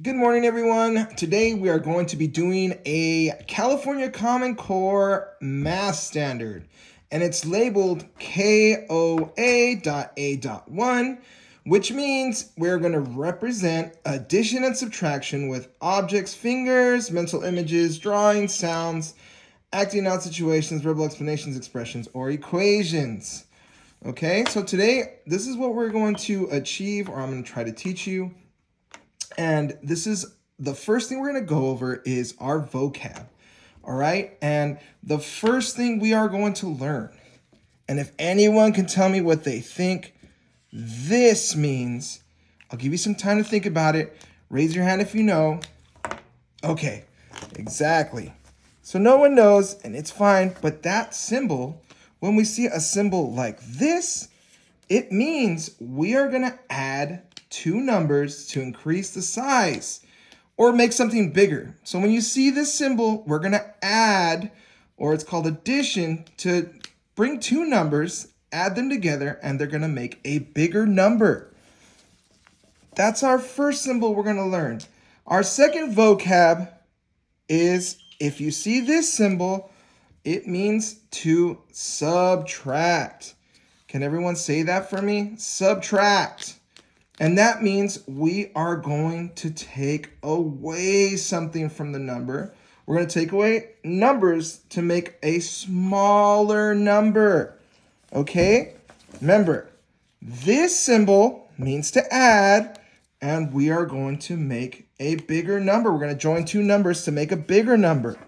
Good morning, everyone. Today we are going to be doing a California Common Core math standard, and it's labeled KOA.A.1, which means we're going to represent addition and subtraction with objects, fingers, mental images, drawings, sounds, acting out situations, verbal explanations, expressions, or equations. Okay, so today this is what we're going to achieve, or I'm going to try to teach you. And this is the first thing we're going to go over is our vocab. All right. And the first thing we are going to learn, and if anyone can tell me what they think this means, I'll give you some time to think about it. Raise your hand if you know. Okay, exactly. So no one knows, and it's fine. But that symbol, when we see a symbol like this, it means we are going to add two numbers to increase the size or make something bigger. So when you see this symbol, we're going to add, or it's called addition, to bring two numbers, add them together, and they're going to make a bigger number. That's our first symbol we're going to learn. Our second vocab is, if you see this symbol, it means to subtract. Can everyone say that for me? Subtract. And that means we are going to take away something from the number. We're going to take away numbers to make a smaller number. Okay? Remember, this symbol means to add, and we are going to make a bigger number. We're going to join two numbers to make a bigger number.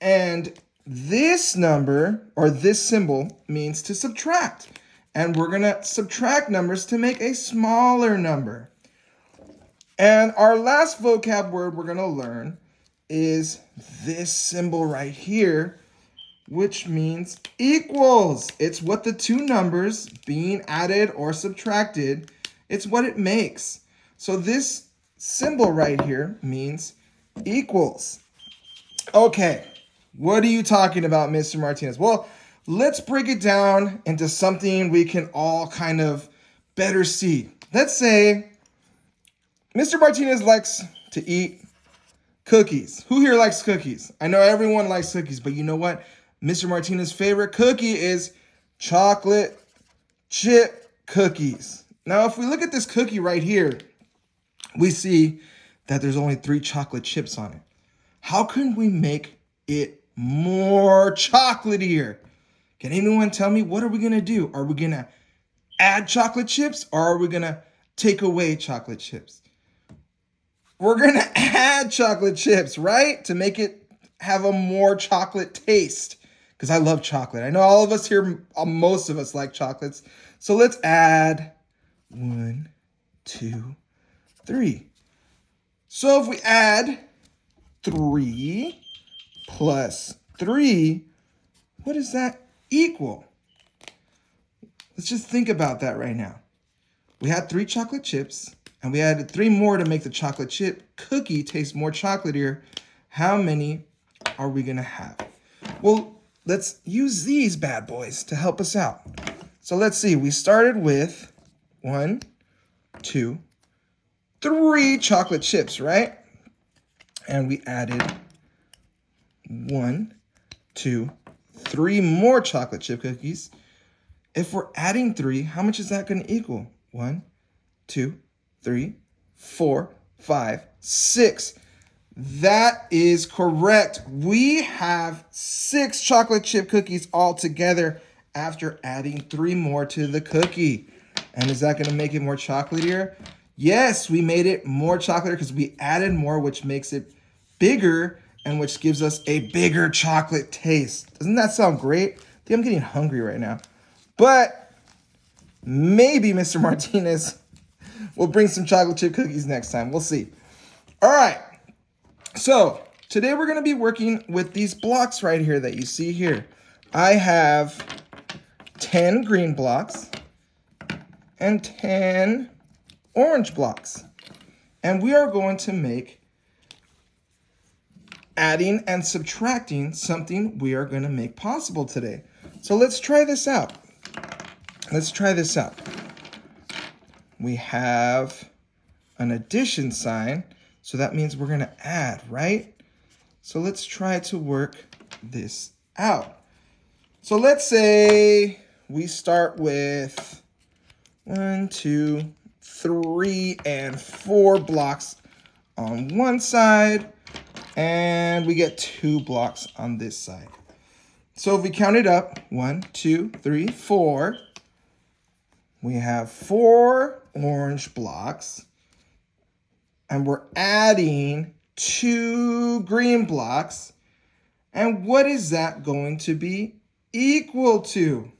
And this number, or this symbol, means to subtract. And we're going to subtract numbers to make a smaller number. And our last vocab word we're going to learn is this symbol right here, which means equals. It's what the two numbers being added or subtracted, it's what it makes. So this symbol right here means equals. Okay, what are you talking about, Mr. Martinez? Well, let's break it down into something we can all kind of better see. Let's say Mr. Martinez likes to eat cookies. Who here likes cookies? I know everyone likes cookies, but you know what? Mr. Martinez's favorite cookie is chocolate chip cookies. Now, if we look at this cookie right here, we see that there's only 3 chocolate chips on it. How can we make it more chocolatier? Can anyone tell me, what are we going to do? Are we going to add chocolate chips, or are we going to take away chocolate chips? We're going to add chocolate chips, right? To make it have a more chocolate taste. Because I love chocolate. I know all of us here, most of us like chocolates. So let's add 1, 2, 3. So if we add 3 plus 3, what does that equal? Let's just think about that right now. We had 3 chocolate chips, and we added 3 more to make the chocolate chip cookie taste more chocolatier. How many are we going to have? Well, let's use these bad boys to help us out. So let's see. We started with 1, 2, 3 chocolate chips, right? And we added 1, 2, 3 more chocolate chip cookies. If we're adding 3, how much is that going to equal? 1, 2, 3, 4, 5, 6. That is correct. We have 6 chocolate chip cookies all together after adding 3 more to the cookie. And is that going to make it more chocolatier? Yes, we made it more chocolatier because we added more, which makes it bigger and which gives us a bigger chocolate taste. Doesn't that sound great? I think I'm getting hungry right now. But maybe Mr. Martinez will bring some chocolate chip cookies next time. We'll see. All right. So today we're going to be working with these blocks right here that you see here. I have 10 green blocks and 10 orange blocks. And we are going to make adding and subtracting something we are going to make possible today. So let's try this out. We have an addition sign So that means we're going to add, right? So let's try to work this out. So let's say we start with 1, 2, 3, and 4 blocks on one side, and we get 2 blocks on this side. So if we count it up, 1, 2, 3, 4, we have 4 orange blocks, and we're adding 2 green blocks. And what is that going to be equal to?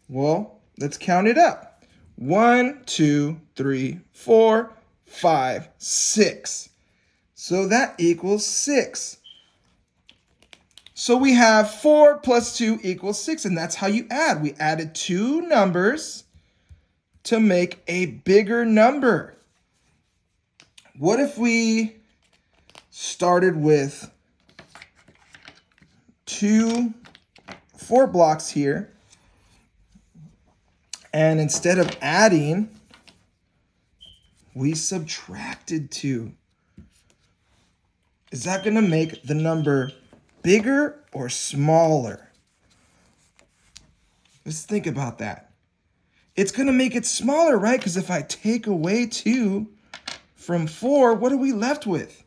Well, let's count it up. 1, 2, 3, 4, 5, 6. So that equals 6. So we have 4 plus 2 equals 6, and that's how you add. We added 2 numbers to make a bigger number. What if we started with 4 blocks here, and instead of adding, we subtracted 2? Is that going to make the number bigger or smaller? Let's think about that. It's going to make it smaller, right? Because if I take away 2 from 4, what are we left with?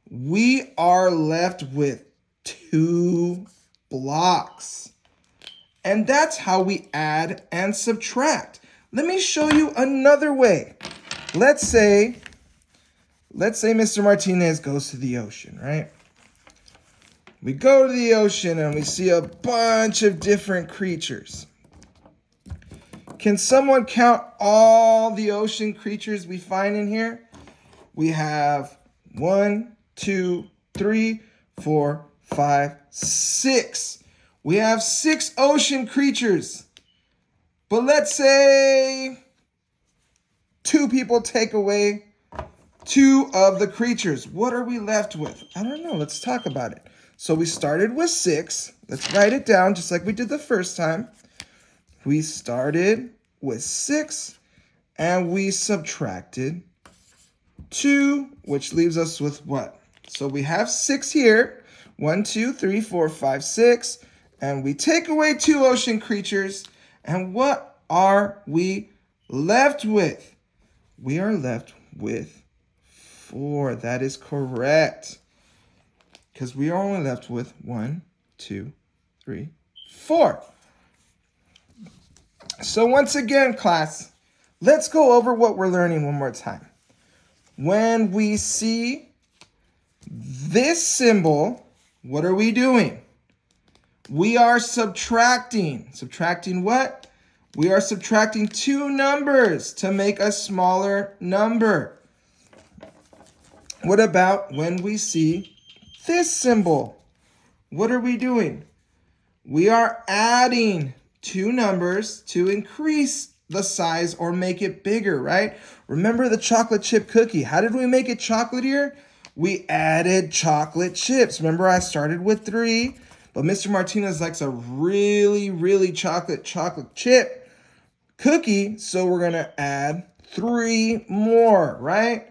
We are left with 2 blocks. And that's how we add and subtract. Let me show you another way. Let's say Mr. Martinez goes to the ocean, right? We go to the ocean and we see a bunch of different creatures. Can someone count all the ocean creatures we find in here? We have 1, 2, 3, 4, 5, 6. We have 6 ocean creatures. But let's say 2 people take away 2 of the creatures. What are we left with? I don't know. Let's talk about it. So we started with 6. Let's write it down just like we did the first time. We started with 6 and we subtracted 2, which leaves us with what? So we have 6 here. 1, 2, 3, 4, 5, 6. And we take away 2 ocean creatures. And what are we left with? We are left with 4. That is correct. Because we are only left with 1, 2, 3, 4. So once again, class, let's go over what we're learning one more time. When we see this symbol, what are we doing? We are subtracting. Subtracting what? We are subtracting 2 numbers to make a smaller number. What about when we see this symbol? What are we doing? We are adding 2 numbers to increase the size or make it bigger, right? Remember the chocolate chip cookie. How did we make it chocolatier? We added chocolate chips. Remember I started with 3, but Mr. Martinez likes a really, really chocolate chip cookie, so we're gonna add 3 more, right?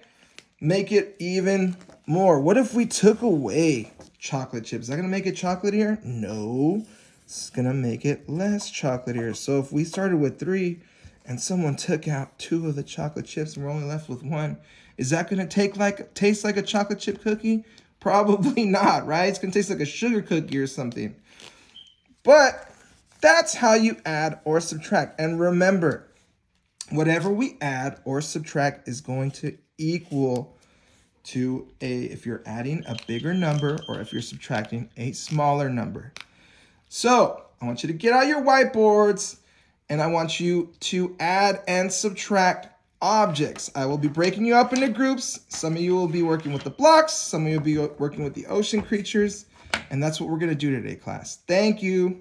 Make it even more. What if we took away chocolate chips? Is that gonna make it chocolatier? No, it's gonna make it less chocolatier. So if we started with 3 and someone took out 2 of the chocolate chips and we're only left with 1, is that gonna taste like a chocolate chip cookie? Probably not, right? It's gonna taste like a sugar cookie or something. But that's how you add or subtract. And remember, whatever we add or subtract is going to equal to if you're adding a bigger number or if you're subtracting a smaller number. So I want you to get out your whiteboards and I want you to add and subtract objects. I will be breaking you up into groups. Some of you will be working with the blocks. Some of you will be working with the ocean creatures. And that's what we're going to do today, class. Thank you.